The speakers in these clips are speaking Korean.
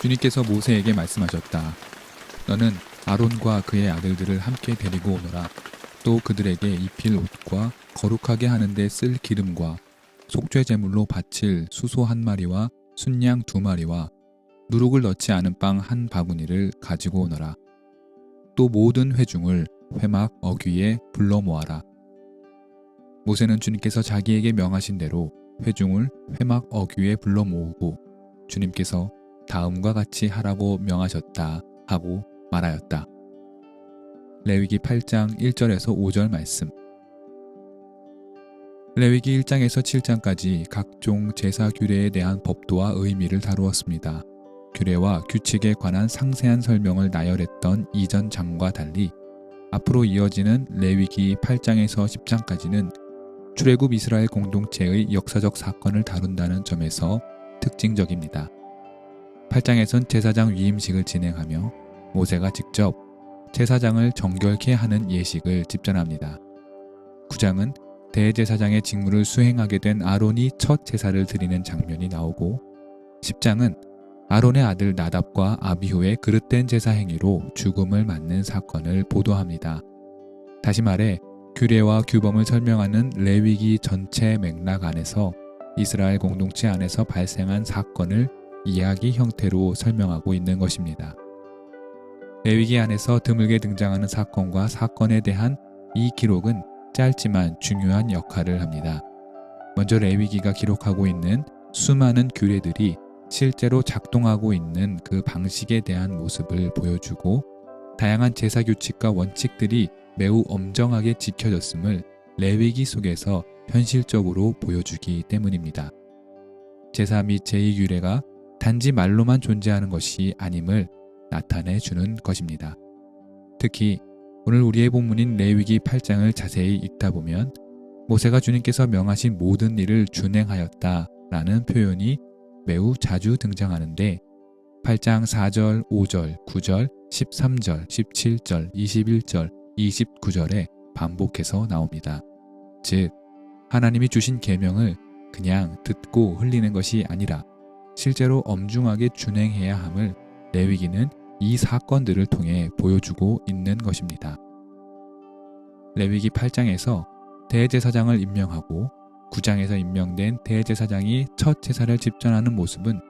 주님께서 모세에게 말씀하셨다. 너는 아론과 그의 아들들을 함께 데리고 오너라. 또 그들에게 입힐 옷과 거룩하게 하는데 쓸 기름과 속죄 제물로 바칠 수소 한 마리와 순양 두 마리와 누룩을 넣지 않은 빵 한 바구니를 가지고 오너라. 또 모든 회중을 회막 어귀에 불러 모아라. 모세는 주님께서 자기에게 명하신 대로 회중을 회막 어귀에 불러 모으고 주님께서 다음과 같이 하라고 명하셨다 하고 말하였다. 레위기 8장 1절에서 5절 말씀. 레위기 1장에서 7장까지 각종 제사 규례에 대한 법도와 의미를 다루었습니다. 규례와 규칙에 관한 상세한 설명을 나열했던 이전 장과 달리 앞으로 이어지는 레위기 8장에서 10장까지는 출애굽 이스라엘 공동체의 역사적 사건을 다룬다는 점에서 특징적입니다. 8장에선 제사장 위임식을 진행하며 모세가 직접 제사장을 정결케 하는 예식을 집전합니다. 9장은 대제사장의 직무를 수행하게 된 아론이 첫 제사를 드리는 장면이 나오고 10장은 아론의 아들 나답과 아비후의 그릇된 제사 행위로 죽음을 맞는 사건을 보도합니다. 다시 말해 규례와 규범을 설명하는 레위기 전체 맥락 안에서 이스라엘 공동체 안에서 발생한 사건을 이야기 형태로 설명하고 있는 것입니다. 레위기 안에서 드물게 등장하는 사건과 사건에 대한 이 기록은 짧지만 중요한 역할을 합니다. 먼저 레위기가 기록하고 있는 수많은 규례들이 실제로 작동하고 있는 그 방식에 대한 모습을 보여주고 다양한 제사 규칙과 원칙들이 매우 엄정하게 지켜졌음을 레위기 속에서 현실적으로 보여주기 때문입니다. 제사 및 제2규례가 단지 말로만 존재하는 것이 아님을 나타내 주는 것입니다. 특히 오늘 우리의 본문인 레위기 8장을 자세히 읽다 보면 모세가 주님께서 명하신 모든 일을 준행하였다라는 표현이 매우 자주 등장하는데 8장 4절, 5절, 9절, 13절, 17절, 21절, 29절에 반복해서 나옵니다. 즉, 하나님이 주신 계명을 그냥 듣고 흘리는 것이 아니라 실제로 엄중하게 준행해야 함을 레위기는 이 사건들을 통해 보여주고 있는 것입니다. 레위기 8장에서 대제사장을 임명하고 9장에서 임명된 대제사장이 첫 제사를 집전하는 모습은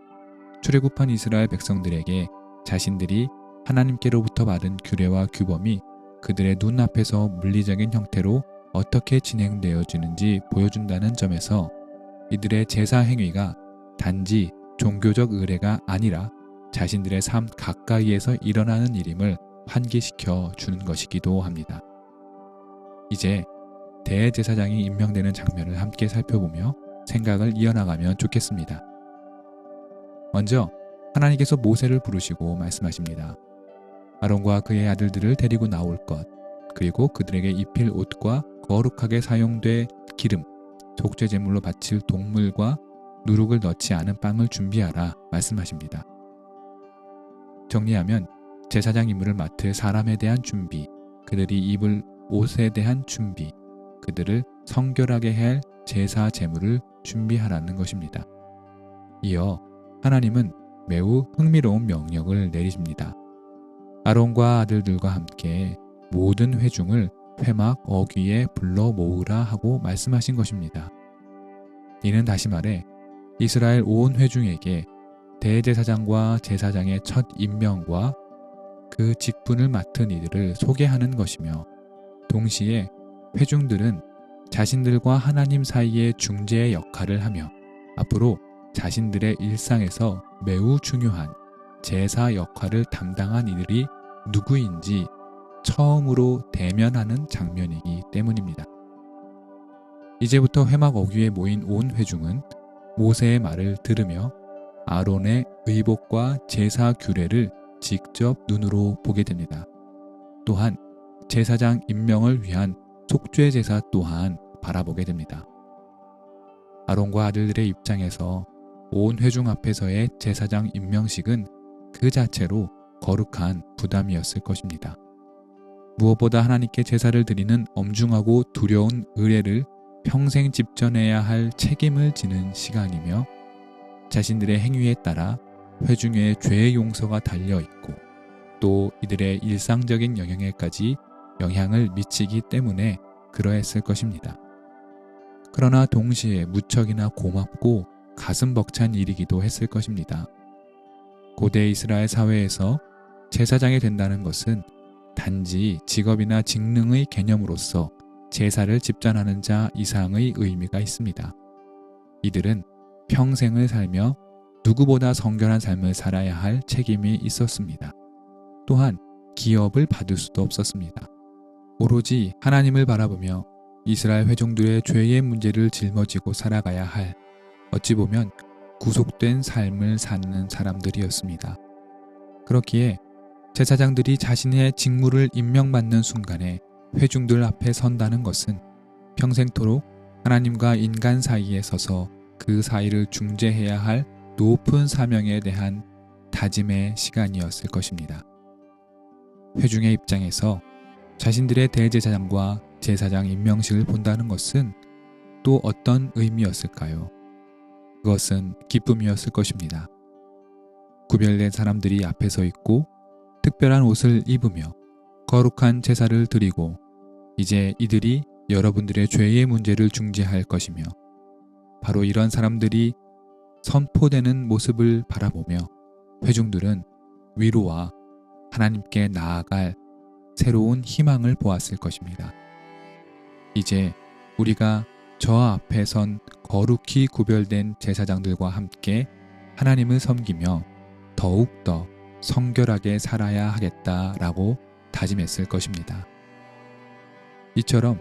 출애굽한 이스라엘 백성들에게 자신들이 하나님께로부터 받은 규례와 규범이 그들의 눈앞에서 물리적인 형태로 어떻게 진행되어지는지 보여준다는 점에서 이들의 제사 행위가 단지 종교적 의례가 아니라 자신들의 삶 가까이에서 일어나는 일임을 환기시켜 주는 것이기도 합니다. 이제 대제사장이 임명되는 장면을 함께 살펴보며 생각을 이어나가면 좋겠습니다. 먼저 하나님께서 모세를 부르시고 말씀하십니다. 아론과 그의 아들들을 데리고 나올 것, 그리고 그들에게 입힐 옷과 거룩하게 사용될 기름, 속죄 제물로 바칠 동물과 누룩을 넣지 않은 빵을 준비하라 말씀하십니다. 정리하면 제사장 임무를 맡을 사람에 대한 준비, 그들이 입을 옷에 대한 준비, 그들을 성결하게 할 제사 제물을 준비하라는 것입니다. 이어 하나님은 매우 흥미로운 명령을 내리십니다. 아론과 아들들과 함께 모든 회중을 회막 어귀에 불러 모으라 하고 말씀하신 것입니다. 이는 다시 말해 이스라엘 온 회중에게 대제사장과 제사장의 첫 임명과 그 직분을 맡은 이들을 소개하는 것이며 동시에 회중들은 자신들과 하나님 사이의 중재의 역할을 하며 앞으로 자신들의 일상에서 매우 중요한 제사 역할을 담당한 이들이 누구인지 처음으로 대면하는 장면이기 때문입니다. 이제부터 회막 어귀에 모인 온 회중은 모세의 말을 들으며 아론의 의복과 제사 규례를 직접 눈으로 보게 됩니다. 또한 제사장 임명을 위한 속죄 제사 또한 바라보게 됩니다. 아론과 아들들의 입장에서 온 회중 앞에서의 제사장 임명식은 그 자체로 거룩한 부담이었을 것입니다. 무엇보다 하나님께 제사를 드리는 엄중하고 두려운 의례를 평생 집전해야 할 책임을 지는 시간이며 자신들의 행위에 따라 회중의 죄의 용서가 달려 있고 또 이들의 일상적인 영향에까지 영향을 미치기 때문에 그러했을 것입니다. 그러나 동시에 무척이나 고맙고 가슴 벅찬 일이기도 했을 것입니다. 고대 이스라엘 사회에서 제사장이 된다는 것은 단지 직업이나 직능의 개념으로서 제사를 집전하는 자 이상의 의미가 있습니다. 이들은 평생을 살며 누구보다 성결한 삶을 살아야 할 책임이 있었습니다. 또한 기업을 받을 수도 없었습니다. 오로지 하나님을 바라보며 이스라엘 회중들의 죄의 문제를 짊어지고 살아가야 할 어찌 보면 구속된 삶을 사는 사람들이었습니다. 그렇기에 제사장들이 자신의 직무를 임명받는 순간에 회중들 앞에 선다는 것은 평생토록 하나님과 인간 사이에 서서 그 사이를 중재해야 할 높은 사명에 대한 다짐의 시간이었을 것입니다. 회중의 입장에서 자신들의 대제사장과 제사장 임명식을 본다는 것은 또 어떤 의미였을까요? 그것은 기쁨이었을 것입니다. 구별된 사람들이 앞에 서 있고 특별한 옷을 입으며 거룩한 제사를 드리고 이제 이들이 여러분들의 죄의 문제를 중재할 것이며 바로 이런 사람들이 선포되는 모습을 바라보며 회중들은 위로와 하나님께 나아갈 새로운 희망을 보았을 것입니다. 이제 우리가 저 앞에 선 거룩히 구별된 제사장들과 함께 하나님을 섬기며 더욱더 성결하게 살아야 하겠다라고 다짐했을 것입니다. 이처럼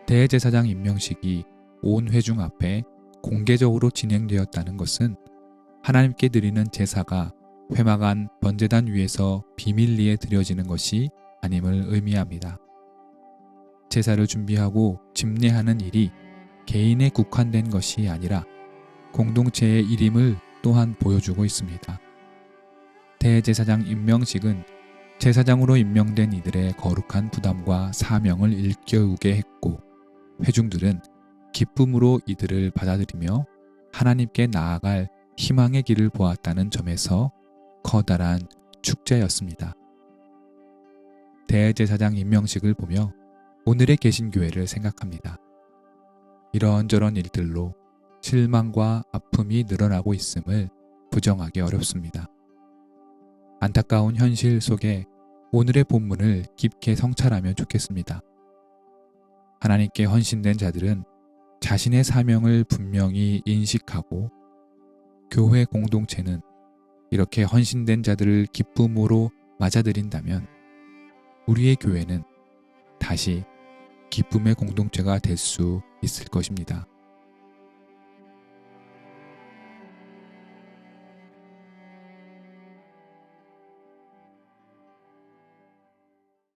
대제사장 임명식이 온 회중 앞에 공개적으로 진행되었다는 것은 하나님께 드리는 제사가 회막안 번제단 위에서 비밀리에 드려지는 것이 아님을 의미합니다. 제사를 준비하고 집례하는 일이 개인에 국한된 것이 아니라 공동체의 일임을 또한 보여주고 있습니다. 대제사장 임명식은 제사장으로 임명된 이들의 거룩한 부담과 사명을 일깨우게 했고 회중들은 기쁨으로 이들을 받아들이며 하나님께 나아갈 희망의 길을 보았다는 점에서 커다란 축제였습니다. 대제사장 임명식을 보며 오늘의 개신교회를 생각합니다. 이런저런 일들로 실망과 아픔이 늘어나고 있음을 부정하기 어렵습니다. 안타까운 현실 속에 오늘의 본문을 깊게 성찰하면 좋겠습니다. 하나님께 헌신된 자들은 자신의 사명을 분명히 인식하고 교회 공동체는 이렇게 헌신된 자들을 기쁨으로 맞아들인다면 우리의 교회는 다시 기쁨의 공동체가 될 수 있을 것입니다.